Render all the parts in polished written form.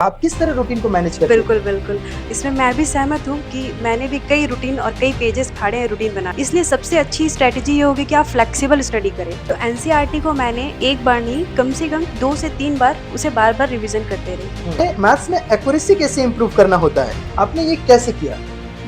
आप किस तरह रूटीन को मैनेज करते हैं? बिल्कुल, बिल्कुल। इसमें मैं भी सहमत हूँ कि मैंने भी कई रूटीन और कई पेजेस फाड़े हैं रूटीन बना इसलिए सबसे अच्छी स्ट्रैटेजी ये होगी कि आप फ्लेक्सिबल स्टडी करें। तो एनसीईआरटी को मैंने एक बार नहीं, कम से कम 2 से 3 बार उसे बार-बार रिवीजन करते रही। मैथ्स में एक्यूरेसी कैसे इंप्रूव करना होता है? आपने ये कैसे किया?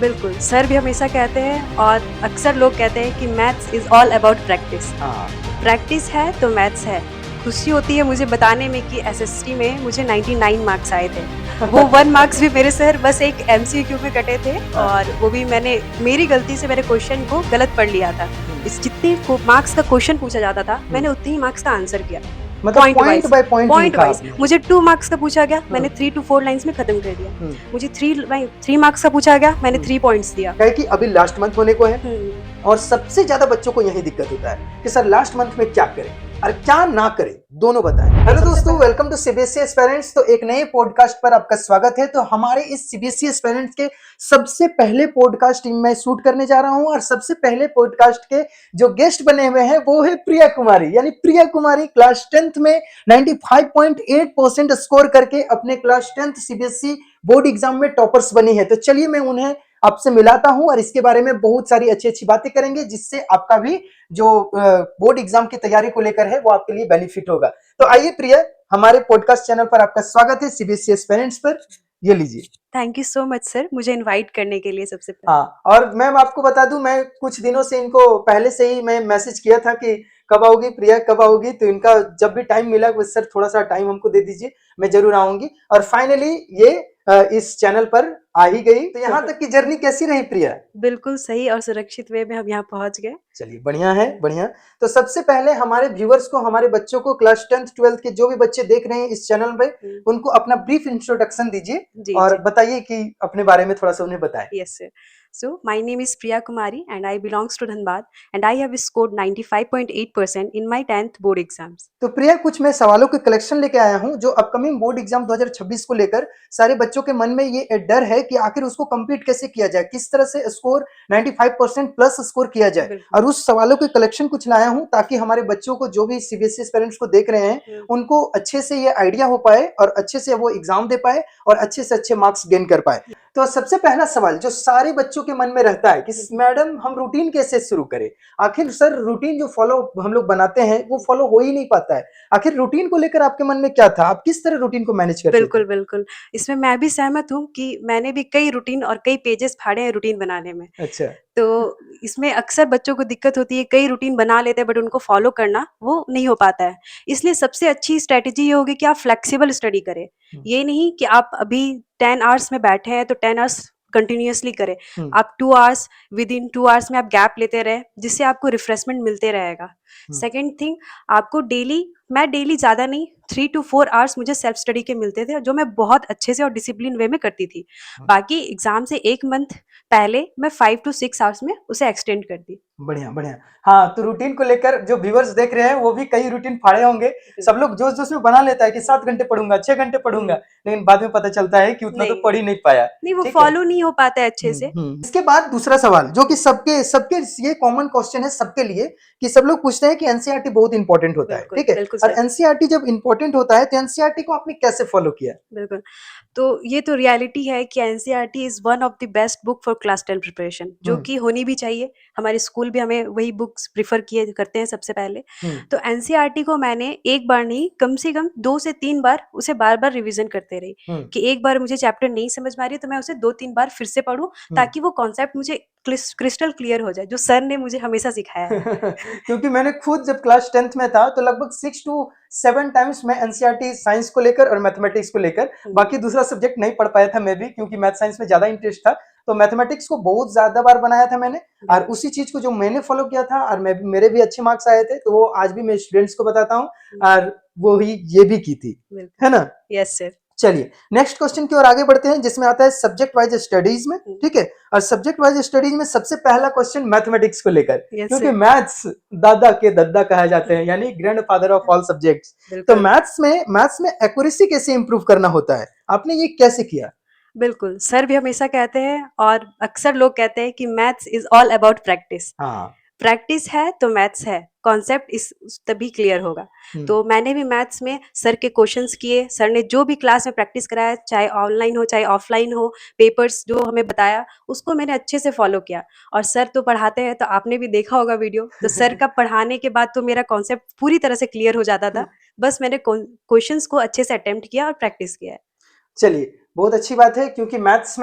बिल्कुल, सर भी हमेशा कहते हैं और अक्सर लोग कहते हैं कि maths is all about practice. हाँ, प्रैक्टिस है तो मैथ्स है। खुशी होती है मुझे बताने में कि एसएसटी में मुझे 99 मार्क्स आए थे। वो 1 मार्क्स भी मेरे सर बस एक एमसीक्यू में कटे थे और वो भी मेरी गलती से मैंने क्वेश्चन को गलत पढ़ लिया था। इस जितने को मार्क्स का क्वेश्चन पूछा जाता था, मैंने उतने ही मार्क्स का आंसर किया। मतलब पॉइंट बाय पॉइंट पॉइंट लिखा वाइज़ आपने। मुझे 2 मार्क्स का पूछा गया, मैंने 3 टू 4 लाइन्स में खत्म कर दिया। हुँ, मुझे 3 मार्क्स का पूछा गया, मैंने 3 पॉइंट्स दिया। क्या है कि अभी लास्ट मंथ होने को है हुँ। और सबसे ज्यादा बच्चों को यही दिक्कत होता है कि सर लास्ट मंथ में क्या करें और क्या ना करें, दोनों बताएं। हेलो दोस्तों, वेलकम टू सीबीएसई एस्पिरेंट्स। तो एक नए पॉडकास्ट पर आपका स्वागत है। तो हमारे इस सीबीएसई एस्पिरेंट्स के सबसे पहले पॉडकास्ट मैं शूट करने जा रहा हूं और सबसे पहले पॉडकास्ट के जो गेस्ट बने हुए हैं वो है प्रिया कुमारी। यानी प्रिया कुमारी क्लास 10th में 95.8% स्कोर करके अपने class 10th CBSE board exam में टॉपर्स बनी है। तो चलिए मैं उन्हें आपसे मिलाता हूं और इसके बारे में बहुत सारी अच्छी अच्छी बातें करेंगे जिससे आपका भी जो बोर्ड एग्जाम की तैयारी को लेकर है वो आपके लिए बेनिफिट होगा। तो आइए प्रिया, हमारे पॉडकास्ट चैनल पर आपका स्वागत है, सीबीएसई पेरेंट्स पर। ये लीजिए। Thank you so much sir, मुझे इनवाइट करने के लिए सबसे पहले। हाँ, और मैम आपको बता दूं, मैं कुछ दिनों से इनको पहले से ही मैं मैसेज किया था कि कब आओगी प्रिया, कब आओगी। तो इनका जब भी टाइम मिला वो सर थोड़ा सा टाइम हमको दे दीजिए, मैं जरूर आऊंगी। और फाइनली ये इस चैनल पर आ ही गई। तो यहाँ तक की जर्नी कैसी रही प्रिया? बिल्कुल सही और सुरक्षित वे में हम यहाँ पहुँच गए। चलिए बढ़िया है, बढ़िया। तो सबसे पहले हमारे व्यूअर्स को, हमारे बच्चों को, क्लास 10th 12th के जो भी बच्चे देख रहे हैं इस चैनल पे, उनको अपना ब्रीफ इंट्रोडक्शन दीजिए जी, और जी। बताइए कि अपने बारे में थोड़ा सा उन्हें बताएं। Yes, sir. So, my name is Priya Kumari and I belongs to Dhanbad and I have scored 95.8% in my 10th board exams. तो प्रिया, कुछ मैं सवालों के कलेक्शन लेके आया हूं जो अपकमिंग बोर्ड एग्जाम 2026 को लेकर सारे बच्चों के मन में ये डर है कि आखिर उसको कंप्लीट कैसे किया जाए, किस तरह से स्कोर 95% प्लस स्कोर किया जाए। बिल्कुल। और उस सवालों के कलेक्शन कुछ लाया हूं ताकि हमारे बच्चों को, जो भी सीबीएसई पेरेंट्स को देख रहे हैं, उनको अच्छे से ये आइडिया हो पाए और अच्छे से वो एग्जाम दे पाए और अच्छे से अच्छे मार्क्स गेन कर पाए। तो सबसे पहला सवाल जो सारे बच्चों के मन में रहता है कि मैडम हम रूटीन कैसे शुरू करें? आखिर सर रूटीन जो फॉलो हम लोग बनाते हैं वो फॉलो हो ही नहीं पाता है। आखिर रूटीन को लेकर आपके मन में क्या था? आप किस तरह रूटीन को मैनेज करते थे? बिल्कुल, बिल्कुल। इसमें मैं भी सहमत हूँ कि मैंने भी कई रूटीन और कई पेजेस फाड़े हैं रूटीन बनाने में। अच्छा। तो इसमें अक्सर बच्चों को दिक्कत होती है, कई रूटीन बना लेते हैं बट उनको फॉलो करना वो नहीं हो पाता है। इसलिए सबसे अच्छी स्ट्रैटेजी ये होगी कि आप फ्लेक्सिबल स्टडी करें। ये नहीं कि आप अभी 10 आवर्स में बैठे हैं तो 10 आवर्स कंटिन्यूअसली करें। हुँ, आप 2 आवर्स विदिन 2 आवर्स में आप गैप लेते रहें, जिससे आपको रिफ्रेशमेंट मिलते रहेगा। हुँ, सेकंड थिंग, आपको मैं डेली ज़्यादा नहीं 3 टू 4 आवर्स मुझे सेल्फ स्टडी के मिलते थे, जो मैं बहुत अच्छे से और डिसिप्लिन वे में करती थी। हुँ। बाकी एग्ज़ाम से 1 मंथ पहले मैं 5 टू 6 आवर्स में उसे एक्सटेंड कर दी। बढ़िया, बढ़िया। हाँ, तो रूटीन को लेकर जो व्यूअर्स देख रहे हैं वो भी कई रूटीन फाड़े होंगे। सब लोग जोश-जोश में बना लेता है कि 7 घंटे पढ़ूंगा, 6 घंटे पढ़ूंगा, लेकिन बाद में पता चलता है कि उतना तो नहीं, पढ़ ही नहीं पाया। नहीं वो ठीक है? फॉलो नहीं हो पाता है अच्छे से। इसके बाद दूसरा सवाल जो कि सबके सबके ये कॉमन क्वेश्चन है सबके लिए कि सब लोग पूछते हैं कि एनसीईआरटी बहुत इंपॉर्टेंट होता है, बिल्कुल, ठीक है? बिल्कुल और सर। एनसीईआरटी जब इंपॉर्टेंट होता है तो एनसीईआरटी को आपने कैसे फॉलो किया? बिल्कुल। तो ये तो रियलिटी है कि NCERT is one of the best book for class 10 preparation, जो हुँ, कि होनी भी चाहिए। हमारे स्कूल भी हमें वही बुक्स प्रेफ़र किए करते हैं सबसे पहले। हुँ, तो एनसीईआरटी को मैंने एक बार नहीं, कम से कम 2 से 3 बार उसे बार-बार रिवीज़न करते रही हुँ, कि एक बार मुझे चैप्टर नहीं समझ में आ रही है तो मैं उसे 2-3 बार फिर से पढूँ, हुँ। ताकि वो कॉन्सेप्ट मुझे क्रिस्टल क्लियर हो जाए, जो सर ने मुझे हमेशा सिखाया है। क्योंकि मैंने खुद जब क्लास 10th में था तो लगभग 6 टू 7 टाइम्स मैं एनसीईआरटी साइंस को लेकर और मैथमेटिक्स को लेकर, बाकी दूसरा सब्जेक्ट नहीं पढ़ पाया था मैं भी, क्योंकि मैथ साइंस में ज्यादा इंटरेस्ट था। तो मैथमेटिक्स को बहुत ज्यादा बार बनाया था मैंने और उसी चीज को जो मैंने फॉलो किया था और मेरे भी अच्छे मार्क्स आए थे, तो वो आज भी मैं स्टूडेंट्स को बताता हूँ और वो ही ये भी की थी, बिल्कुल। है ना? Yes sir. चलिए नेक्स्ट क्वेश्चन की ओर आगे बढ़ते हैं जिसमें आता है सब्जेक्ट वाइज स्टडीज में, ठीक है? और सब्जेक्ट वाइज स्टडीज में सबसे पहला क्वेश्चन मैथमेटिक्स को लेकर, यस क्योंकि सर। मैथ्स दादा के दद्दा कहा जाते हैं, यानी ग्रैंडफादर ऑफ ऑल सब्जेक्ट्स। तो बिल्कुल। मैथ्स में एक्यूरेसी कैसे इंप्रूव करना होता है? आपने ये कैसे किया? बिल्कुल, सर भी हमेशा कहते हैं और अक्सर लोग कहते हैं कि maths is all about practice. हाँ, प्रैक्टिस है तो मैथ्स है, कॉन्सेप्ट इस तभी क्लियर होगा। तो मैंने भी मैथ्स में सर के क्वेश्चंस किए, सर ने जो भी क्लास में प्रैक्टिस कराया, चाहे ऑनलाइन हो चाहे ऑफलाइन हो, पेपर्स जो हमें बताया उसको मैंने अच्छे से फॉलो किया। और सर तो पढ़ाते हैं, तो आपने भी देखा होगा वीडियो, तो सर का पढ़ाने के बाद तो मेरा कॉन्सेप्ट पूरी तरह से क्लियर हो जाता था। बस मैंने क्वेश्चंस को अच्छे से अटेम्प्ट किया और प्रैक्टिस किया है। चलिए, बहुत अच्छी बात है, क्योंकि मैथ्स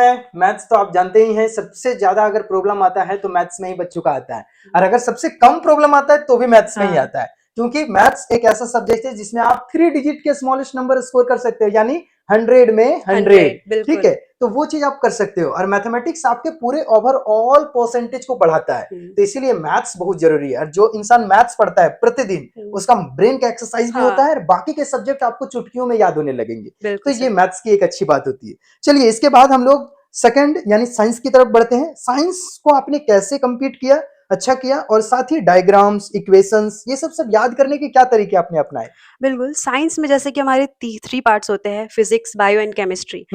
तो आप जानते ही हैं, सबसे ज्यादा अगर प्रॉब्लम आता है तो मैथ्स में ही बच्चों का आता है, और अगर सबसे कम प्रॉब्लम आता है तो भी मैथ्स में ही हाँ। आता है, क्योंकि मैथ्स एक ऐसा सब्जेक्ट है जिसमें आप 3 डिजिट के स्मॉलेस्ट नंबर स्कोर कर सकते हो, यानी 100 में 100। ठीक बिल्कुल। है, तो वो चीज आप कर सकते हो, और मैथमेटिक्स आपके पूरे ओवरऑल परसेंटेज को बढ़ाता है, तो इसीलिए मैथ्स बहुत जरूरी है। और जो इंसान मैथ्स पढ़ता है प्रतिदिन, उसका ब्रेन का एक्सरसाइज भी होता है, और बाकी के सब्जेक्ट आपको चुटकियों में याद होने लगेंगे। तो बिल्कुल ये सर। मैथ्स की एक अच्छी बात होती है। चलिए, इसके बाद हम लोग सेकंड यानी साइंस की तरफ बढ़ते हैं। साइंस को आपने कैसे कंप्लीट किया, अच्छा किया, और साथ ही डायग्राम्स, इक्वेशंस, ये सब याद करने के क्या तरीके आपने अपनाए? बिल्कुल, साइंस में जैसे कि हमारे 3 पार्ट्स होते हैं, फिजिक्स, बायो एंड केमिस्ट्री।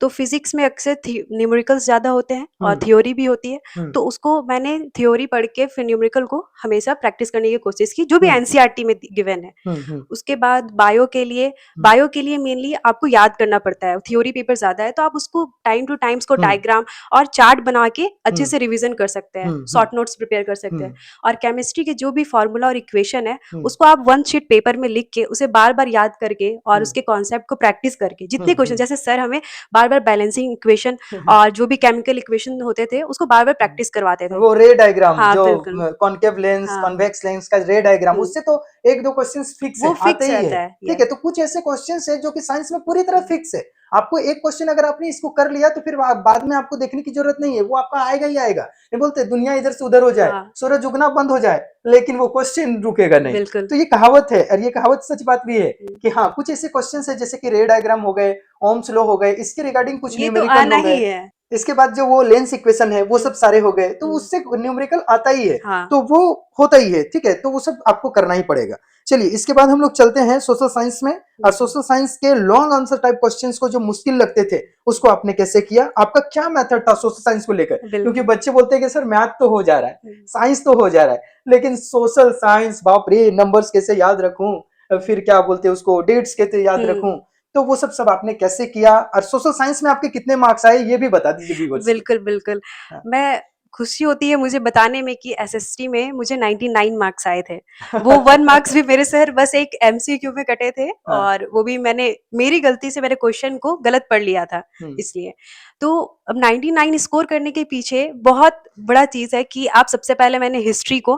तो फिजिक्स में अक्सर न्यूमेरिकल्स ज़्यादा होते हैं और थ्योरी भी होती है, तो उसको मैंने थ्योरी पढ़ के फिर न्यूमेरिकल को हमेशा प्रैक्टिस करने की कोशिश की, जो भी एनसीईआरटी में गिवन है। उसके बाद बायो के लिए मेनली आपको याद करना पड़ता है, थ्योरी पेपर ज़्यादा है, तो आप उसको टाइम टू टाइम उसको डायग्राम और चार्ट बना के अच्छे से रिवीजन कर सकते हैं, शॉर्ट नोट्स प्रिपेयर कर सकते हैं। और केमिस्ट्री के जो भी फॉर्मूला और इक्वेशन है, उसको आप 1 शीट पेपर में लिख के उसे बार-बार याद करके और उसके कॉन्सेप्ट को प्रैक्टिस करके, जितने क्वेश्चन जैसे सर हमें बार-बार बैलेंसिंग इक्वेशन और जो भी केमिकल इक्वेशन होते थे, उसको बार-बार प्रैक्टिस करवाते थे। वो रे डायग्राम, हाँ, जो बिल्कुल। कॉनकेव लेंस, हाँ। कॉन्वेक्स लेंस का रे डायग्राम, उससे तो 1-2 क्वेश्चंस फिक्स वो है, आते फिक्स ही है। रहता है, ठीक है, तो कुछ ऐसे क्वेश्चंस है जो कि साइंस में पूरी तरह फिक्स है। आपको एक क्वेश्चन अगर आपने इसको कर लिया तो फिर बाद में आपको देखने की जरूरत नहीं है, वो आपका आएगा ही आएगा। ये बोलते दुनिया इधर से उधर हो जाए, हाँ। सूरज उगना बंद हो जाए, लेकिन वो क्वेश्चन रुकेगा नहीं। बिल्कुल। तो ये कहावत है, और ये कहावत सच बात भी है कि हाँ, कुछ ऐसे क्वेश्चंस है जैसे कि रे डायग्राम हो गए, ओम्स लॉ हो गए, इसके रिगार्डिंग कुछ ये तो न्यूमेरिकल आना हो गए। ही है। इसके बाद जो वो लेंस इक्वेशन है, वो सब सारे हो गए, तो उससे न्यूमेरिकल आता ही है, हाँ। तो वो होता ही है। ठीक है, तो वो सब आपको करना ही पड़ेगा। चलिए, इसके बाद हम लोग चलते हैं सोशल साइंस में, और सोशल साइंस के लॉन्ग आंसर टाइप क्वेश्चंस को जो मुश्किल लगते थे, उसको आपने कैसे किया? आपका क्या मेथड था सोशल साइंस को लेकर? क्योंकि बच्चे बोलते हैं कि सर मैथ तो हो जा रहा है, साइंस तो हो जा रहा है, लेकिन सोशल साइंस, बाप रे, नंबर्स कैसे याद रखूं, फिर क्या बोलते हैं उसको, डेट्स कैसे याद रखूं, तो वो सब आपने कैसे किया? और सोशल साइंस में आपके कितने मार्क्स आए, ये भी बता दीजिए व्यूअर्स को। बिल्कुल, बिल्कुल। हाँ। मैं खुशी होती है मुझे बताने में कि एसएसटी में मुझे 99 मार्क्स आए थे। वो 1 मार्क्स भी मेरे सर बस एक एमसीक्यू में कटे थे, हाँ। और वो भी मेरी गलती से मैंने क्वेश्चन को गलत पढ़ लिया था, इसलिए। तो अब 99 स्कोर करने के पीछे बहुत बड़ा चीज़ है कि आप सबसे पहले मैंने हिस्ट्री को,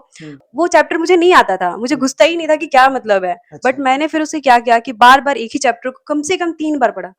वो चैप्टर मुझे नहीं आता था, मुझे घुसता ही नहीं था कि क्या मतलब है। बट मैंने फिर उसे क्या किया कि बार-बार एक ही चैप्टर को कम से कम 3 बार पढ़ा।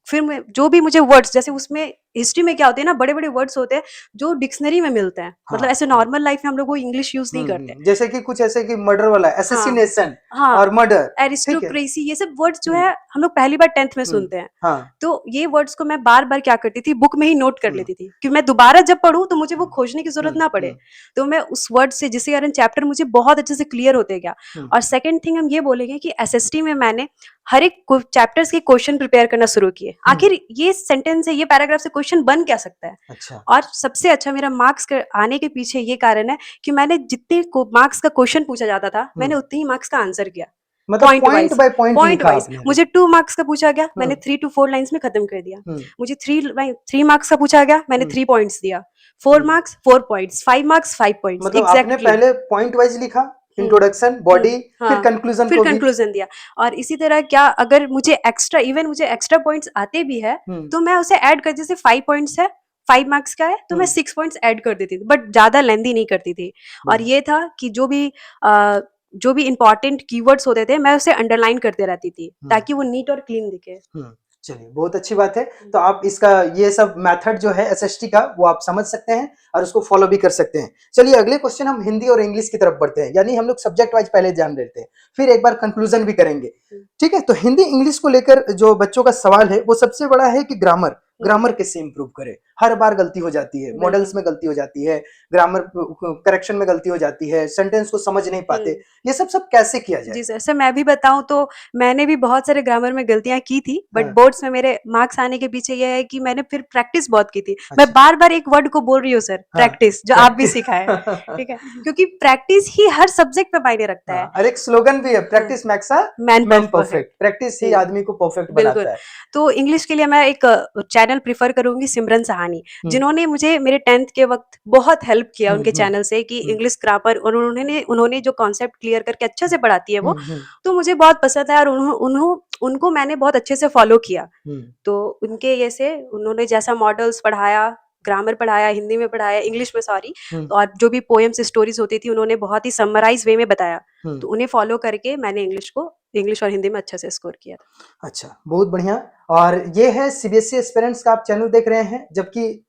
फिर मैं जो भी मुझे वर्ड्स, जैसे उसमें हिस्ट्री में क्या होते हैं ना, बड़े-बड़े वर्ड्स होते हैं जो डिक्शनरी में मिलते हैं। मतलब ऐसे नॉर्मल लाइफ में हम लोग वो इंग्लिश यूज़ नहीं करते। जैसे कि कुछ ऐसे कि मर्डर वाला, असैसिनेशन हाँ, और मर्डर, ठीक है? एरिस्टोक्रेसी, ये सब वर्ड्स जो है हम लोग पहली बार 10th में सुनते हैं। हाँ। तो ये वर्ड्स को मैं बार-बार क्या करती थी, बुक में ही नोट कर लेती थी कि मैं दोबारा जब पढ़ूँ तो मुझे वो खोजने की ज़रूरत ना पड़े। तो मैं उस वर्ड से, जिसके कारण चैप्टर मुझे बहुत अच्छे से क्लियर होते गया। और सेकंड थिंग हम ये बोलेंगे कि एसएसटी में मैंने हर एक चैप्टर्स के क्वेश्चन प्रिपेयर करना शुरू किए। आखिर ये सेंटेंस है, ये पैराग्राफ से क्वेश्चन बन क्या सकता है? अच्छा। और सबसे अच्छा मेरा मार्क्स आने के पीछे ये कारण है कि मैंने जितने मार्क्स का क्वेश्चन पूछा जाता था, मैंने उतने ही मार्क्स का आंसर किया। मतलब पॉइंट बाय पॉइंट लिखा आपने। मुझे 2 मार्क्स का पूछा गया, मैंने 3 to 4 लाइन्स में खत्म कर दिया। मुझे 3 मार्क्स का पूछा गया, मैंने 3 पॉइंट्स दिया। 4 मार्क्स 4 पॉइंट्स, 5 मार्क्स 5 पॉइंट्स, मतलब आपने एग्जैक्टली। पहले पॉइंट वाइज लिखा, इंट्रोडक्शन, बॉडी, फिर कंक्लूजन फिर को भी। कंक्लूजन दिया। और इसी तरह क्या, अगर मुझे एक्स्ट्रा पॉइंट्स आते भी है, तो मैं उसे ऐड कर, जैसे 5 पॉइंट्स है, 5 मार्क्स का है, तो मैं 6 पॉइंट्स ऐड कर देती थी, बट ज्यादा लेंथी नहीं करती थी। और ये था कि जो भी इंपॉर्टेंट कीवर्ड्स होते थे, मैं उसे अंडरलाइन करते रहती थी, ताकि वो नीट और क्लीन दिखे। चलिए, बहुत अच्छी बात है। तो आप इसका ये सब मेथड जो है एसएसटी का, वो आप समझ सकते हैं और उसको फॉलो भी कर सकते हैं। चलिए, अगले क्वेश्चन हम हिंदी और इंग्लिश की तरफ बढ़ते हैं, यानी हम लोग सब्जेक्ट वाइज पहले जान लेते हैं, फिर एक बार कंक्लूजन भी करेंगे। ठीक है, तो हिंदी इंग्लिश को लेकर जो बच्चों का सवाल है, वो सबसे बड़ा है कि ग्रामर कैसे इंप्रूव करें। हर बार गलती हो जाती है, बिल्कुल। मॉडल्स में गलती हो जाती है, ग्रामर करेक्शन में गलती हो जाती है, सेंटेंस को समझ नहीं पाते, ये सब कैसे किया जाए? जी सर मैं भी बताऊं तो मैंने भी बहुत सारे ग्रामर में गलतियां की थी, बट हाँ। बोर्ड्स में मेरे मार्क्स आने के पीछे ये है कि मैंने फिर प्रैक्टिस बहुत की थी। मैं अच्छा। बार बार एक वर्ड को बोल रही हूँ सर, हाँ, प्रैक्टिस, जो आप भी सिखाए, ठीक है, क्योंकि प्रैक्टिस ही हर सब्जेक्ट में मायने रखता है। हाँ, और एक स्लोगन भी है, हाँ, practice makes a man man perfect. Perfect. Practice ही आदमी को परफेक्ट बिल्कुल। बनाता है। तो इंग्लिश के लिए मैं एक चैनल प्रेफर करूंगी, सिमरन सहानी, जिन्होंने मुझे मेरे 10th के वक्त बहुत हेल्प किया उनके चैनल से कि इंग्लिश ग्रामर, और उन्होंने जो कॉन्सेप्ट क्लियर करके अच्छे से पढ़ाती है वो, तो मुझे बहुत पसंद है, और उनको मैंने बहुत अच्छे से फॉलो किया। तो उनके ये से उन्होंने जैसा मॉडल्स पढ़ाया, ग्रामर पढ़ाया, हिंदी में पढ़ाया, इंग्लिश में सॉरी, और जो भी पोएम्स स्टोरीज होती थी उन्होंने बहुत ही समराइज वे में बताया। तो उन्हें फॉलो करके मैंने इंग्लिश और हिंदी में अच्छे से स्कोर किया था। अच्छा, बहुत बढ़िया। और ये है सीबीएसई एस्पिरेंट्स का आप चैनल देख रहे हैं, जबकि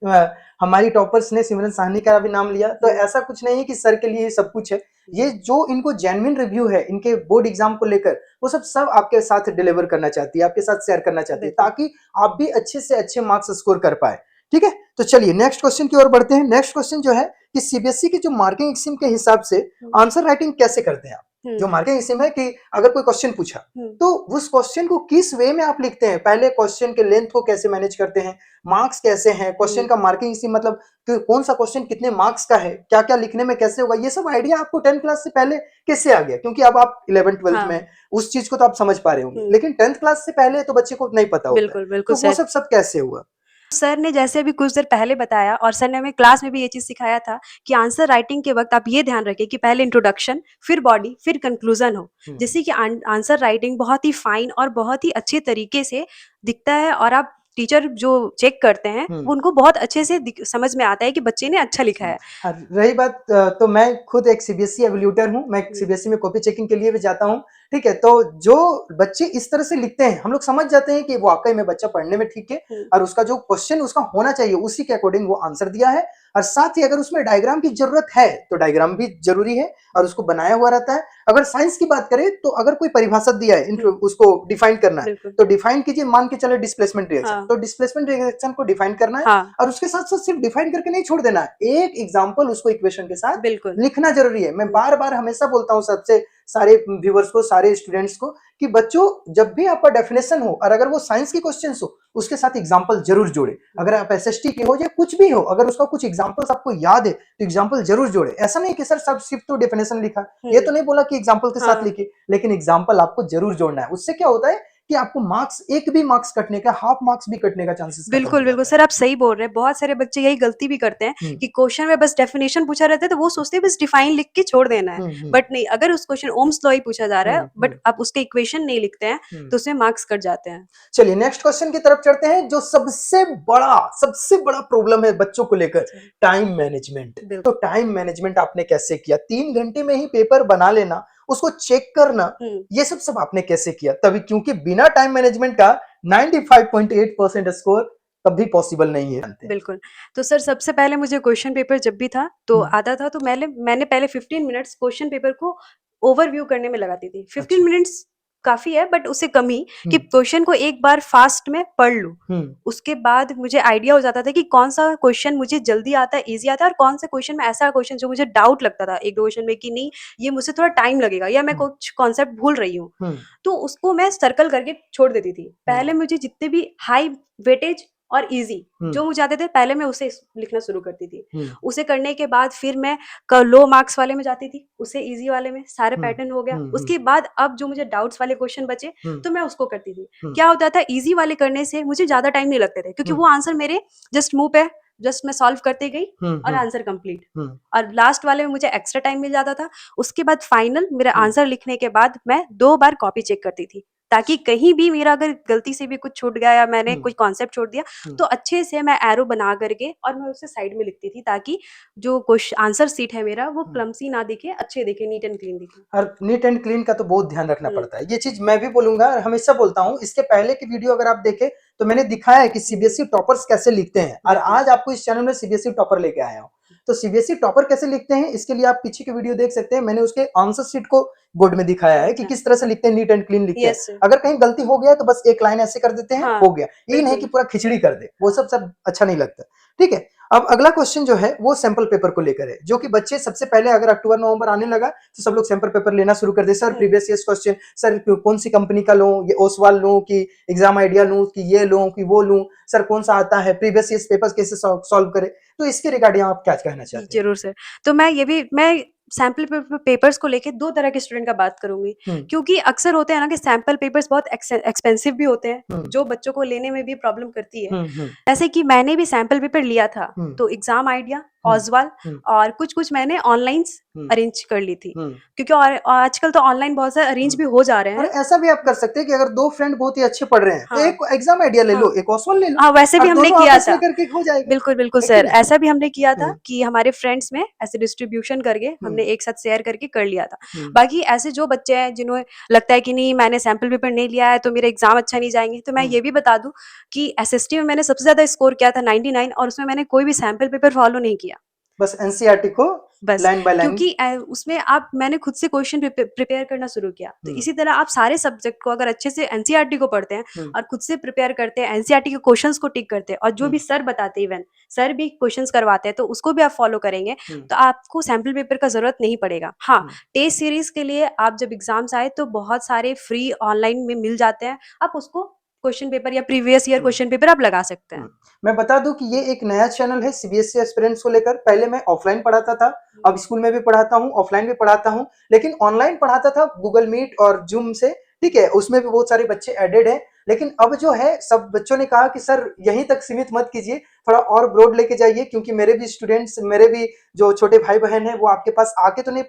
हमारी टॉपर्स ने सिमरन साहनी का भी नाम लिया, तो ऐसा कुछ नहीं है कि सर के लिए सब कुछ है। ये जो इनको जेन्युइन रिव्यू है इनके बोर्ड एग्जाम को लेकर, वो सब आपके साथ डिलीवर करना चाहती है, आपके साथ शेयर करना चाहती है, ताकि आप भी अच्छे से अच्छे मार्क्स स्कोर कर पाए। ठीक है, तो चलिए नेक्स्ट क्वेश्चन की ओर बढ़ते हैं। नेक्स्ट क्वेश्चन जो है कि सीबीएसई की जो मार्किंग स्कीम के हिसाब से आंसर राइटिंग कैसे करते हैं आप? जो मार्किंग स्कीम है कि अगर कोई क्वेश्चन पूछा तो उस क्वेश्चन को किस वे में आप लिखते हैं, पहले क्वेश्चन के लेंथ को कैसे मैनेज करते हैं, मार्क्स कैसे हैं, क्वेश्चन का मार्किंग स्कीम मतलब कि कौन सा क्वेश्चन कितने मार्क्स का है, क्या क्या लिखने में कैसे होगा, ये सब आइडिया आपको 10th क्लास से पहले कैसे आ गया? क्योंकि अब आप 11th 12th में उस चीज को तो आप समझ पा रहे होंगे, लेकिन 10th क्लास से पहले तो बच्चे को नहीं पता होता है, तो वो सब कैसे हुआ? सर ने जैसे अभी कुछ देर पहले बताया, और सर ने हमें क्लास में भी ये चीज सिखाया था कि आंसर राइटिंग के वक्त आप ये ध्यान रखें कि पहले इंट्रोडक्शन, फिर बॉडी, फिर कंक्लूजन हो, जिससे कि आंसर राइटिंग बहुत ही फाइन और बहुत ही अच्छे तरीके से दिखता है, और आप टीचर जो चेक करते हैं उनको बहुत अच्छे से समझ में आता है कि बच्चे ने अच्छा लिखा है। रही बात, तो मैं खुद एक सीबीएसई एवल्यूटर हूँ, मैं सीबीएसई में कॉपी चेकिंग के लिए भी जाता हूँ। ठीक है, तो जो बच्चे इस तरह से लिखते हैं हम लोग समझ जाते हैं कि वाकई में बच्चा पढ़ने में ठीक है, और उसका जो क्वेश्चन उसका होना चाहिए उसी के अकॉर्डिंग वो आंसर दिया है। और साथ ही अगर उसमें डायग्राम की जरूरत है तो डायग्राम भी जरूरी है और उसको बनाया हुआ रहता है। अगर साइंस की बात करें तो अगर कोई परिभाषा दिया है उसको डिफाइन करना है, तो डिफाइन कीजिए, मान के चले डिस्प्लेसमेंट रिएक्शन, तो डिस्प्लेसमेंट रिएक्शन को डिफाइन करना है, और उसके साथ साथ सिर्फ डिफाइन करके नहीं छोड़ देना, एक एग्जांपल उसको इक्वेशन के साथ लिखना जरूरी है। मैं बार बार हमेशा बोलता हूँ सबसे सारे व्यूअर्स को, सारे स्टूडेंट्स को, कि बच्चों जब भी आपका डेफिनेशन हो और अगर वो साइंस की क्वेश्चंस हो उसके साथ एग्जांपल जरूर जोड़े। अगर आप एसएसटी के हो या कुछ भी हो, अगर उसका कुछ एग्जांपल्स आपको याद है तो एग्जांपल जरूर जोड़े। ऐसा नहीं कि सर सब सिर्फ तो डेफिनेशन लिखा, ये तो नहीं बोला कि एग्जांपल के साथ लिखे, लेकिन एग्जांपल आपको जरूर जोड़ना है। उससे क्या होता है कि आपको मार्क्स, एक भी मार्क्स कटने का, हाफ मार्क्स भी कटने का चांसेस बिल्कुल सर, आप सही बोल रहे हैं। बहुत सारे बच्चे यही गलती भी करते हैं कि क्वेश्चन में बस डेफिनेशन पूछा रहता है तो वो सोचते हैं बस डिफाइन लिख के छोड़ देना है, बट नहीं, अगर उस क्वेश्चन ओम्स लॉ ही पूछा जा रहा है बट आप उसके इक्वेशन नहीं लिखते हैं तो उसमें मार्क्स कट जाते हैं। चलिए नेक्स्ट क्वेश्चन की तरफ चढ़ते हैं, जो सबसे बड़ा प्रॉब्लम है बच्चों को लेकर, टाइम मैनेजमेंट। तो टाइम मैनेजमेंट आपने कैसे किया? 3 घंटे में ही पेपर बना लेना, उसको चेक करना, ये सब आपने कैसे किया? तभी, क्योंकि बिना टाइम मैनेजमेंट का 95.8% स्कोर कभी पॉसिबल नहीं है। बिल्कुल। तो सर सबसे पहले मुझे क्वेश्चन पेपर जब भी था तो आता था तो मैंने पहले 15 मिनट्स क्वेश्चन पेपर को ओवरव्यू करने में लगाती थी। 15 मिनट्स काफी है, बट उससे कम ही, कि क्वेश्चन को एक बार फास्ट में पढ़ लूं। उसके बाद मुझे आइडिया हो जाता था कि कौन सा क्वेश्चन मुझे जल्दी आता है, इजी आता है, और कौन सा क्वेश्चन में ऐसा क्वेश्चन जो मुझे डाउट लगता था एक दो क्वेश्चन में कि नहीं ये मुझे थोड़ा टाइम लगेगा या मैं कुछ कॉन्सेप्ट भूल रही हूँ, तो उसको मैं सर्कल करके छोड़ देती थी। पहले मुझे जितने भी हाई वेटेज और इजी जो मुझे आते थे पहले मैं उसे लिखना शुरू करती थी। उसे करने के बाद फिर मैं लो मार्क्स वाले में जाती थी, उसे इजी वाले में सारे पैटर्न हो गया। उसके बाद अब जो मुझे डाउट्स वाले क्वेश्चन बचे तो मैं उसको करती थी। क्या होता था, इजी वाले करने से मुझे ज्यादा टाइम नहीं लगते थे, क्योंकि वो आंसर मेरे जस्ट मुंह पे जस्ट मैं सॉल्व करती गई और आंसर कंप्लीट। और लास्ट वाले में मुझे एक्स्ट्रा टाइम मिल जाता था। उसके बाद फाइनल मेरा आंसर लिखने के बाद मैं 2 बार कॉपी चेक करती थी, ताकि कहीं भी मेरा अगर गलती से भी कुछ छूट गया या मैंने कोई कॉन्सेप्ट छोड़ दिया तो अच्छे से मैं एरो बना करके और मैं उसे साइड में लिखती थी, ताकि जो क्वेश्चन आंसर सीट है मेरा वो क्लमसी ना दिखे, अच्छे दिखे, नीट एंड क्लीन दिखे। और नीट एंड क्लीन का तो बहुत ध्यान रखना पड़ता है, ये चीज मैं भी बोलूंगा, हमेशा बोलता हूँ। इसके पहले की वीडियो अगर आप देखें तो मैंने दिखाया है कि सीबीएसई टॉपर्स कैसे लिखते हैं, और आज आपको इस चैनल में सीबीएसई टॉपर लेके आया हूँ। तो सीबीएसई टॉपर कैसे लिखते हैं इसके लिए आप पीछे की वीडियो देख सकते हैं। मैंने उसके आंसर शीट को बोर्ड में दिखाया है कि अच्छा। किस तरह से लिखते हैं, नीट एंड क्लीन लिखते हैं। Yes sir. अगर कहीं गलती हो गया तो बस एक लाइन ऐसे कर देते हैं, हाँ, हो गया। ये नहीं कि बिल्कुल। पूरा खिचड़ी कर दे, वो सब अच्छा नहीं लगता। ठीक है, अब अगला क्वेश्चन जो है वो सैंपल पेपर को लेकर है, जो कि बच्चे सबसे पहले अगर अक्टूबर नवंबर आने लगा तो सब लोग सैंपल पेपर लेना शुरू कर दे। Sir previous year question, sir कौन सी कंपनी का लूं, ये ओसवाल लूं कि एग्जाम आइडिया लूं कि ये लूं कि वो लूं, सर कौन सा आता है, प्रीवियस ईयर पेपर्स कैसे सॉल्व करें। तो इसके रिगार्डिंग आप क्या कहना चाहते हैं? जरूर सर। तो मैं सैंपल पेपर्स को लेके दो तरह के स्टूडेंट का बात करूंगी, हम्म क्योंकि अक्सर होते हैं ना कि सैंपल पेपर्स बहुत एक्सपेंसिव भी होते हैं, हम्म जो बच्चों को लेने में भी प्रॉब्लम करती है। हम्म जैसे कि मैंने भी सैंपल पेपर लिया था, हम्म तो एग्जाम आइडिया, हम्म ऑजवाल हम्म और कुछ कुछ मैंने ऑनलाइन हम्म अरेंज कर ली थी, हम्म क्योंकि और आजकल तो ऑनलाइन बहुत सारे अरेंज हम्म। भी हो जा रहे और हैं। ऐसा भी आप कर सकते हैं कि अगर दो फ्रेंड बहुत ही अच्छे पढ़ रहे हैं तो हाँ, एक एग्जाम आइडिया ले लो, हाँ, एक ओसवाल ले लो, हाँ, वैसे भी और हमने दोनों किया आपस था। में करके हो जाएगा। बिल्कुल, बिल्कुल है कि सर, नहीं? ऐसा भी हमने किया था हम्म कि हमारे फ्रेंड्स में ऐसे डिस्ट्रीब्यूशन करके हम्म हमने एक साथ शेयर करके कर लिया था। हम्म बाकी ऐसे जो बच्चे हैं जिन्हें लगता है कि नहीं मैंने सैंपल पेपर नहीं लिया है तो मेरे एग्जाम अच्छा नहीं जाएँगे, तो मैं हम्म। ये भी बता दूँ कि एसएसटी में मैंने सबसे ज़्यादा स्कोर किया था 99, और उसमें मैंने कोई भी सैंपल पेपर फॉलो नहीं किया। बस एनसीईआरटी को बस, लाइन बाय लाइन। क्योंकि उसमें आप मैंने खुद से क्वेश्चन प्रिपेयर करना शुरू किया। तो हम्म इसी तरह आप सारे सब्जेक्ट को अगर अच्छे से एनसीईआरटी को पढ़ते हैं हम्म और खुद से प्रिपेयर करते हैं, एनसीईआरटी के क्वेश्चंस को टिक करते हैं, और जो हम्म भी सर बताते हैं, इवन सर भी क्वेश्चंस करवाते हैं, तो उसको भी आप फॉलो करेंगे, हम्म तो आपको सैंपल पेपर का जरूरत नहीं पड़ेगा। हाँ, हम्म टेस्ट सीरीज के लिए आप जब एग्जाम्स आए तो बहुत सारे फ्री ऑनलाइन में मिल जाते हैं, आप उसको क्वेश्चन पेपर या प्रीवियस ईयर हम्म क्वेश्चन पेपर आप लगा सकते हैं। हम्म। मैं बता दूं कि ये एक नया चैनल है सीबीएसई एस्पिरेंट्स को लेकर। पहले मैं ऑफलाइन पढ़ाता था, अब स्कूल में भी पढ़ाता हूँ, ऑफलाइन भी पढ़ाता हूँ, लेकिन ऑनलाइन पढ़ाता था गूगल मीट और जूम से। ठीक है, उसमें भी बहुत सारे बच्चे एडेड हैं, लेकिन अब जो है सब बच्चों ने कहा कि सर यहीं तक सीमित मत कीजिए, थोड़ा और ब्रॉड लेके जाइए, क्योंकि मेरे भी स्टूडेंट्स, मेरे भी जो छोटे भाई बहन हैं वो आपके पास आके तो नहीं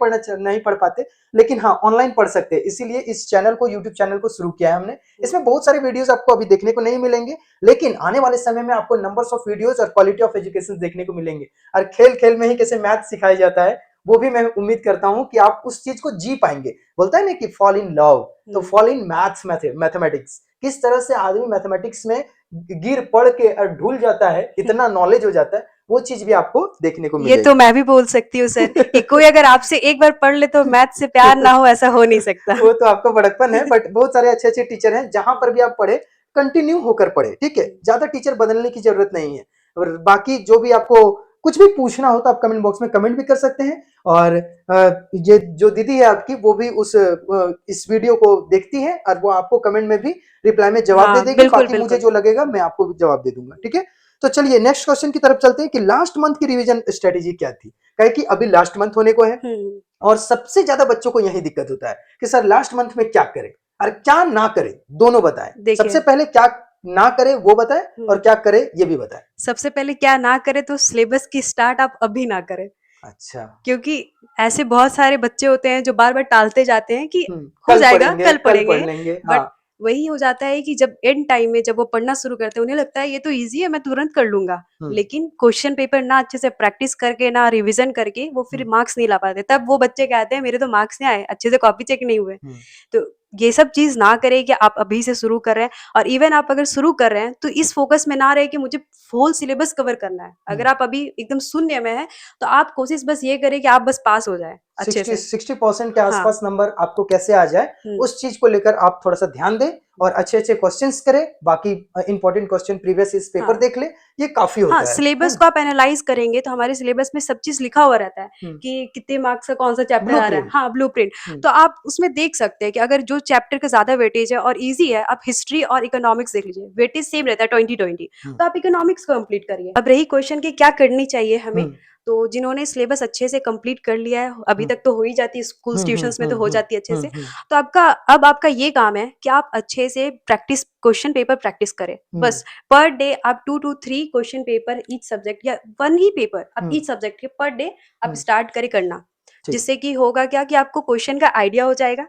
पढ़ पाते, लेकिन हाँ ऑनलाइन पढ़ सकते हैं। इसीलिए इस चैनल को, यूट्यूब चैनल को शुरू किया है हमने। इसमें बहुत सारे वीडियोस आपको अभी देखने को नहीं मिलेंगे, लेकिन आने वाले समय में आपको नंबर्स ऑफ वीडियोस और क्वालिटी ऑफ एजुकेशन देखने को मिलेंगे। और खेल खेल में ही कैसे मैथ सिखाया जाता है वो भी मैं उम्मीद करता हूं कि आप उस चीज को जी पाएंगे। बोलता है ना कि फॉल इन लव, तो फॉल इन मैथ्स, मैथमेटिक्स। किस तरह से आदमी मैथमेटिक्स में गिर पड़ के और ढूल जाता है, इतना नॉलेज हो जाता है, वो चीज भी आपको देखने को ये मिलेगी। तो मैं भी बोल सकती हूँ सर कि कोई अगर आपसे एक बार पढ़ ले तो मैथ से प्यार ना हो, ऐसा हो नहीं सकता। वो तो आपका बड़कपन है, बट बहुत सारे अच्छे अच्छे टीचर हैं, जहां पर भी आप पढ़े कंटिन्यू होकर पढ़े। ठीक है, ज्यादा टीचर बदलने की जरूरत नहीं है। और बाकी जो भी आपको कुछ भी पूछना हो तो आप कमेंट बॉक्स में कमेंट भी कर सकते हैं। और ये जो दीदी है आपकी, वो भी इस वीडियो को देखती है और वो आपको कमेंट में भी रिप्लाई में जवाब दे हाँ, देगी। बिल्कुल, बाकी मुझे बिल्कुल। जो लगेगा मैं आपको भी जवाब दे दूंगा। ठीक है, तो चलिए नेक्स्ट क्वेश्चन की तरफ चलते हैं कि लास्ट मंथ की रिवीजन स्ट्रेटेजी क्या थी। कहे कि अभी लास्ट मंथ होने को है, हुँ, और सबसे ज्यादा बच्चों को यही दिक्कत होता है कि सर लास्ट मंथ में क्या करें और क्या ना करें, दोनों बताएं। सबसे देखिए। पहले क्या ना करें वो बताएं, और हुँ, क्या करें ये भी बताएं। सबसे पहले क्या ना करें तो सिलेबस की स्टार्ट आप अभी ना करें, अच्छा। क्योंकि ऐसे बहुत सारे बच्चे होते हैं जो बार-बार टालते जाते हैं कि हो कल जाएगा, पढ़ेंगे, कल कल पढ़ पढ़ेंगे, लेंगे, हाँ। बट वही हो जाता है कि जब एंड टाइम में जब वो पढ़ना शुरू करते हैं, उन्हें लगता है ये तो ईज़ी है, मैं तुरंत कर लूँगा। हम्म लेकिन क्वेश्चन पेपर ना अच्छे से प्रैक्टिस करके, ना रिवीजन करके वो फिर हम्म मार्क्स नहीं ला पाते। तब वो बच्चे कहते हैं मेरे तो मार्क्स नहीं आए, अच्छे से कॉपी चेक नहीं हुए। हम्म तो ये सब चीज़ ना करें कि आप अभी से शुरू कर रहे हैं, और इवन आप अगर शुरू कर रहे हैं तो इस फोकस में ना रहे कि मुझे होल सिलेबस कवर करना है। हम्म। अगर आप अभी एकदम शून्य में हैं तो आप कोशिश बस ये करें कि आप बस पास हो जाएँ अच्छे 60% के से। हाँ। आसपास नंबर आपको कैसे आ जाए, हुँ। उस चीज को लेकर आप थोड़ा सा ध्यान दें और अच्छे अच्छे क्वेश्चंस करें। बाकी इंपॉर्टेंट क्वेश्चन प्रीवियस इस पेपर हाँ। देख ले, ये काफी हाँ, होता है सिलेबस ना। को आप एनालाइज़ करेंगे तो हमारे सिलेबस में सब चीज़ लिखा हुआ रहता है कि कितने मार्क्स का कौन-सा चैप्टर आ रहा है। ब्लूप्रिंट। हाँ, ब्लूप्रिंट। तो आप उसमें देख सकते हैं कि अगर जो चैप्टर का ज़्यादा वेटेज है और ईज़ी है, आप हिस्ट्री और इकोनॉमिक्स देख लीजिए। वेटेज सेम रहता है 20-20, तो आप इकोनॉमिक्स कंप्लीट करिए। अब रही क्वेश्चन की क्या करनी चाहिए हमें, तो जिन्होंने सिलेबस अच्छे से कंप्लीट कर लिया है, अभी तक तो हो ही जाती है, स्कूल्स, ट्यूशन्स में तो हो जाती है अच्छे से। तो अब आपका ये काम है कि आप अच्छे से क्वेश्चन पेपर प्रैक्टिस करें। बस पर डे आप 2 to 3 question paper each subject, या 1 ही पेपर आप ईच सब्जेक्ट के पर डे आप स्टार्ट करें करना। ठीक। जिससे कि होगा क्या कि आपको क्वेश्चन का आइडिया हो जाएगा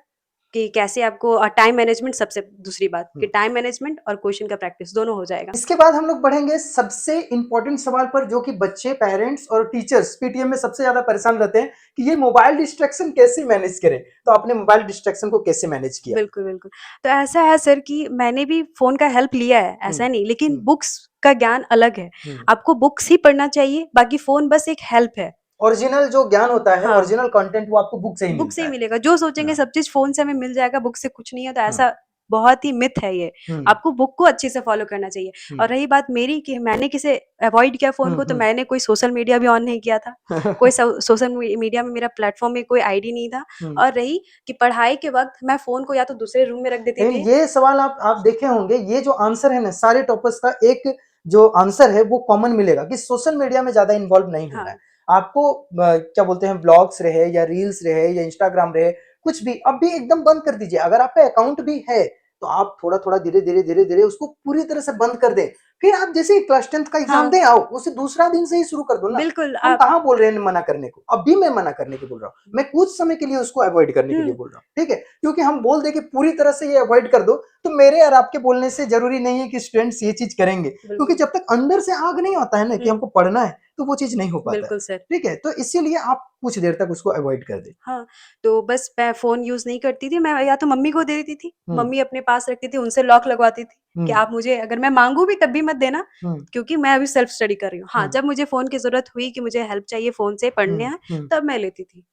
कि कैसे आपको टाइम मैनेजमेंट, सबसे दूसरी बात कि टाइम मैनेजमेंट और क्वेश्चन का प्रैक्टिस दोनों हो जाएगा। इसके बाद हम लोग बढ़ेंगे सबसे इंपॉर्टेंट सवाल पर, जो कि बच्चे, पेरेंट्स और टीचर्स पीटीएम में सबसे ज्यादा परेशान रहते हैं कि ये मोबाइल डिस्ट्रैक्शन कैसे मैनेज करें। तो आपने मोबाइल डिस्ट्रैक्शन को कैसे मैनेज किया? बिल्कुल, बिल्कुल। तो ऐसा है सर कि मैंने भी फ़ोन का हेल्प लिया है, ऐसा नहीं, लेकिन बुक्स का ज्ञान अलग है। आपको बुक्स ही पढ़ना चाहिए, बाकी फ़ोन बस एक हेल्प है। ओरिजिनल जो ज्ञान होता है, हाँ। ओरिजिनल कंटेंट वो आपको बुक से ही बुक से मिलता ही है। मिलेगा। जो सोचेंगे हाँ। सब चीज़ फ़ोन से हमें मिल जाएगा, बुक से कुछ नहीं है, तो हाँ। ऐसा बहुत ही मिथ है ये। हम्म। आपको बुक को अच्छे से फ़ॉलो करना चाहिए। और रही बात मेरी कि मैंने किसे अवॉइड किया फ़ोन को, तो मैंने कोई सोशल मीडिया भी ऑन नहीं किया था। कोई सोशल मीडिया में मेरा प्लेटफ़ॉर्म में कोई आईडी नहीं था। और रही कि पढ़ाई के वक़्त मैं फ़ोन को या तो दूसरे रूम में रख देती लेकिन थी। ये सवाल आप देखे होंगे, ये जो आंसर है ना सारे टॉपर्स का, एक जो आंसर है वो कॉमन मिलेगा कि सोशल मीडिया में ज्यादा इन्वॉल्व नहीं होना है। आपको क्या बोलते हैं, ब्लॉग्स रहे या रील्स रहे या इंस्टाग्राम रहे, कुछ भी अब भी एकदम बंद कर दीजिए। अगर आपका अकाउंट भी है तो आप थोड़ा थोड़ा धीरे धीरे धीरे धीरे उसको पूरी तरह से बंद कर दें। फिर आप जैसे क्लास 10th का एग्जाम दे आओ, उसे दूसरा दिन से ही शुरू कर दो ना। बिल्कुल हम आप कहाँ बोल रहे हैं मना करने को, अब भी मैं मना करने को बोल रहा हूँ, मैं कुछ समय के लिए उसको अवॉइड करने के लिए बोल रहा हूँ, ठीक है। क्योंकि हम बोल दे कि पूरी तरह से ये अवॉइड कर दो, तो मेरे और आपके बोलने से जरूरी नहीं है कि स्टूडेंट्स ये चीज करेंगे, क्योंकि जब तक अंदर से आग नहीं आता है ना कि हमको पढ़ना है, तो वो चीज नहीं हो पाता है। बिल्कुल सर। ठीक है, तो इसीलिए आप कुछ देर तक उसको अवॉइड कर दे। हाँ, तो बस मैं फ़ोन यूज़ नहीं करती थी, मैं या तो मम्मी को दे देती थी, हम्म। मम्मी अपने पास रखती थी, उनसे लॉक लगवाती थी कि हम्म। आप मुझे अगर मैं माँगूँ भी तब भी मत देना, हम्म। क्योंकि मैं अभी सेल्फ स्टडी कर रही हूँ। हाँ, हम्म। जब मुझे फ़ोन की ज़रूरत हुई कि मुझे हेल्प चाहिए फ़ोन से पढ़ने हम्म। हैं, हम्म। तब मैं लेती थी।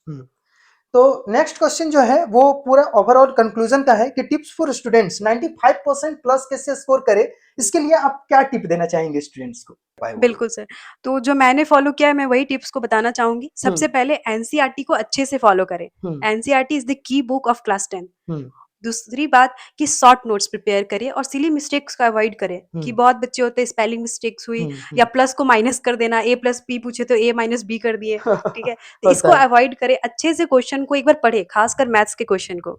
तो नेक्स्ट क्वेश्चन जो है वो पूरा ओवरऑल कंक्लूजन का है कि टिप्स फॉर स्टूडेंट्स 95% प्लस कैसे स्कोर करे, इसके लिए आप क्या टिप देना चाहेंगे स्टूडेंट्स को? बिल्कुल सर, तो जो मैंने फ़ॉलो किया है मैं वही टिप्स को बताना चाहूँगी। सबसे पहले एनसीईआरटी को अच्छे से फ़ॉलो करें। NCERT is the key book of class 10। दूसरी बात कि शॉर्ट नोट्स प्रिपेयर करें और सिली मिस्टेक्स को अवॉइड करें कि बहुत बच्चे होते हैं स्पेलिंग मिस्टेक्स हुई या प्लस को माइनस कर देना, ए प्लस बी पूछे तो ए माइनस बी कर दिए, ठीक है। तो इसको होता है। अवॉइड करें, अच्छे से क्वेश्चन को एक बार पढ़े, खासकर मैथ्स के क्वेश्चन को।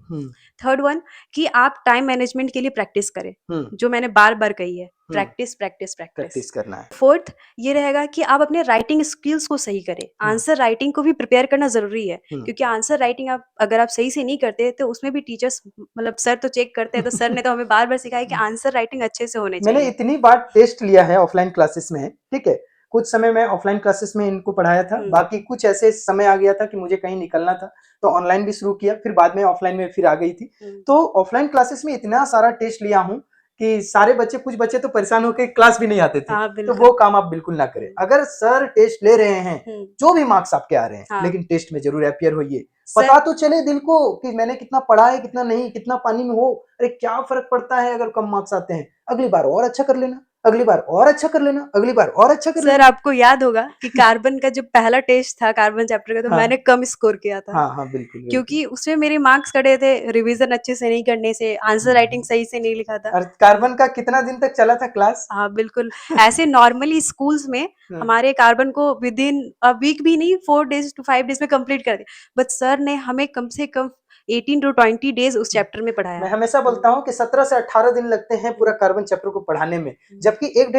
थर्ड वन कि आप टाइम मैनेजमेंट के लिए प्रैक्टिस करें, जो मैंने बार बार कही है, प्रैक्टिस प्रैक्टिस प्रैक्टिस। प्रैक्टिस करना है। फोर्थ ये रहेगा कि आप अपने राइटिंग स्किल्स को सही करें। आंसर राइटिंग को भी प्रिपेयर करना जरूरी है, क्योंकि आंसर राइटिंग आप अगर आप सही से नहीं करते तो उसमें भी टीचर्स मतलब सर तो चेक करते हैं, तो सर ने तो हमें बार बार सिखाया कि आंसर राइटिंग अच्छे से होने मैंने चाहिए। इतनी बार टेस्ट लिया है ऑफलाइन क्लासेस में, ठीक है। कुछ समय मैं ऑफलाइन क्लासेस में इनको पढ़ाया था, बाकी कुछ ऐसे समय आ गया था कि मुझे कहीं निकलना था, तो ऑनलाइन भी शुरू किया, फिर बाद में ऑफलाइन में फिर आ गई थी। तो ऑफलाइन क्लासेस में इतना सारा टेस्ट लिया हूँ कि सारे बच्चे, कुछ बच्चे तो परेशान होकर क्लास भी नहीं आते थे। तो वो काम आप बिल्कुल ना करें। अगर सर टेस्ट ले रहे हैं, जो भी मार्क्स आपके आ रहे हैं, लेकिन टेस्ट में जरूर अपियर होइए। पता तो चले दिल को कि मैंने कितना पढ़ा है, कितना नहीं, कितना पानी में हो। अरे क्या फर्क पड़ता है अगर कम मार्क्स आते हैं, अगली बार और अच्छा कर लेना, अगली बार और अच्छा कर लेना, अगली बार और अच्छा कर लेना। सर आपको याद होगा कि कार्बन का जो पहला टेस्ट था कार्बन चैप्टर का, तो मैंने कम स्कोर किया था। हाँ, बिल्कुल। क्योंकि उसमें मेरे मार्क्स कटे थे रिवीजन अच्छे से नहीं करने से, आंसर राइटिंग सही से नहीं लिखा था। और कार्बन का कितना दिन तक चला था क्लास? हाँ बिल्कुल, ऐसे नॉर्मली स्कूल्स में हमारे कार्बन को विद इन अ वीक भी नहीं, 4 डेज to 5 डेज में कंप्लीट कर दिया, बट सर ने हमें कम से कम 18 to 20 डेज उस चैप्टर में पढ़ाया। मैं हमेशा बोलता हूँ कि 17 से 18 दिन लगते हैं पूरा कार्बन चैप्टर को पढ़ाने में, जबकि एक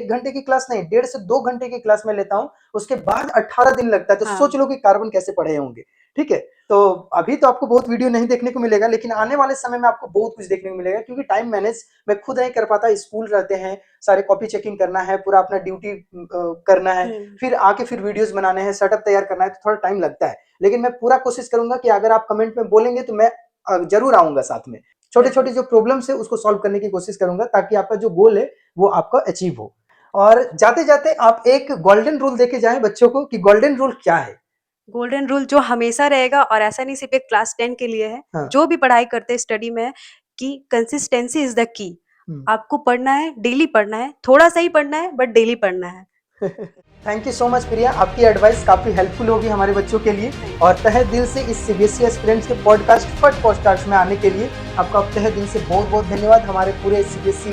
घंटे की क्लास नहीं, 1.5 से 2 घंटे की क्लास में लेता हूँ, उसके बाद 18 दिन लगता है। तो सोच लो कि कार्बन कैसे पढ़े होंगे, ठीक है। तो अभी तो आपको बहुत वीडियो नहीं देखने को मिलेगा, लेकिन आने वाले समय में आपको बहुत कुछ देखने को मिलेगा, क्योंकि टाइम मैनेज मैं खुद नहीं कर पाता, स्कूल रहते हैं, सारे कॉपी चेकिंग करना है, पूरा अपना ड्यूटी करना है, फिर आके फिर वीडियोस बनाने हैं, सेटअप तैयार करना है, तो थोड़ा टाइम लगता है। लेकिन मैं पूरा कोशिश करूंगा कि अगर आप कमेंट में बोलेंगे तो मैं जरूर आऊंगा साथ में। छोटे छोटे जो प्रॉब्लम्स है उसको सॉल्व करने की कोशिश करूंगा, ताकि आपका जो गोल है वो आपका अचीव हो। और जाते जाते आप एक गोल्डन रूल देके जाएं बच्चों को कि गोल्डन रूल क्या है। गोल्डन रूल जो हमेशा रहेगा, और ऐसा नहीं सिर्फ एक क्लास 10 के लिए है, जो भी पढ़ाई करते हैं स्टडी में, कि कंसिस्टेंसी इज द की। आपको पढ़ना है, डेली पढ़ना है, थोड़ा सा ही पढ़ना है बट डेली पढ़ना है। थैंक यू सो मच प्रिया, आपकी एडवाइस काफी हेल्पफुल होगी हमारे बच्चों के लिए। और तहे दिल से इस सीबीएसई एस्पिरेंट्स के पॉडकास्ट फट पॉडकास्ट में आने के लिए आपका तहे दिल से बहुत बहुत धन्यवाद। हमारे पूरे सीबीएसई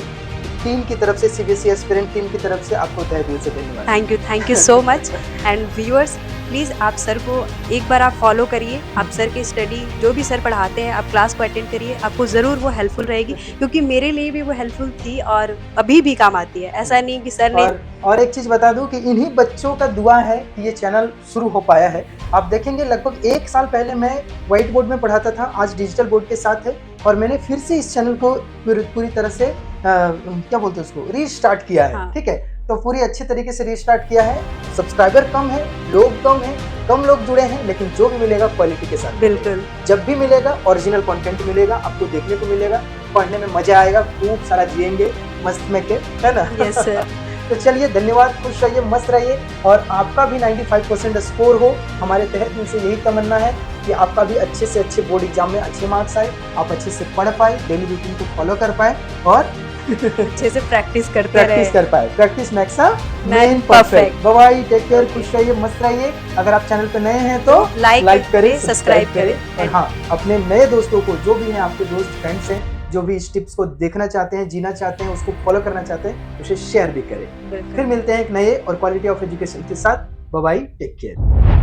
टीम की तरफ से, सीबीएसई एस्पिरेंट टीम की तरफ से आपको तहे दिल से धन्यवाद। Thank you so much. And viewers, please आप सर को एक बार आप फॉलो करिए, आप सर की स्टडी जो भी सर पढ़ाते हैं आप क्लास को अटेंड करिए, आपको ज़रूर वो हेल्पफुल रहेगी, क्योंकि मेरे लिए भी वो हेल्पफुल थी और अभी भी काम आती है। ऐसा नहीं कि सर ने और एक चीज़ बता दूं कि इन्हीं बच्चों का दुआ है कि ये चैनल शुरू हो पाया है। आप देखेंगे लगभग 1 साल पहले मैं व्हाइट बोर्ड में पढ़ाता था, आज डिजिटल बोर्ड के साथ है, और मैंने फिर से इस चैनल को पूरी तरह से क्या बोलते हैं उसको, रीस्टार्ट किया है। ठीक है, तो पूरी अच्छी तरीके से रीस्टार्ट किया है। सब्सक्राइबर कम है, लोग कम है, कम लोग जुड़े हैं, लेकिन जो भी मिलेगा क्वालिटी के साथ। बिल्कुल, जब भी मिलेगा ओरिजिनल कंटेंट मिलेगा, आपको देखने को मिलेगा, पढ़ने में मजा आएगा, खूब सारा जिएंगे मस्त में के, है ना? Yes sir. तो चलिए धन्यवाद, खुश रहिए, मस्त रहिए और आपका भी 95% स्कोर हो। हमारे तहत में से यही तमन्ना है कि आपका भी अच्छे से अच्छे बोर्ड एग्जाम में अच्छे मार्क्स आए, आप अच्छे से पढ़ पाए, डेली रूटीन को फॉलो कर पाए और अच्छे से प्रैक्टिस करते प्रैक्टिस रहे। कर पाए। Practice makes a man man perfect. Perfect. Bye bye, take care, खुश रहिए, मस्त रहिए। अगर आप चैनल पे नए हैं तो लाइक करें, करें, सब्सक्राइब सब्सक्राइब करें करें। और हाँ, अपने नए दोस्तों को, जो भी हैं आपके दोस्त फ्रेंड्स हैं, जो भी इस टिप्स को देखना चाहते हैं, जीना चाहते हैं, उसको फॉलो करना चाहते हैं, उसे शेयर भी करें। फिर बिल्कुल। मिलते हैं एक नए और क्वालिटी ऑफ एजुकेशन के साथ। Bye bye, take care.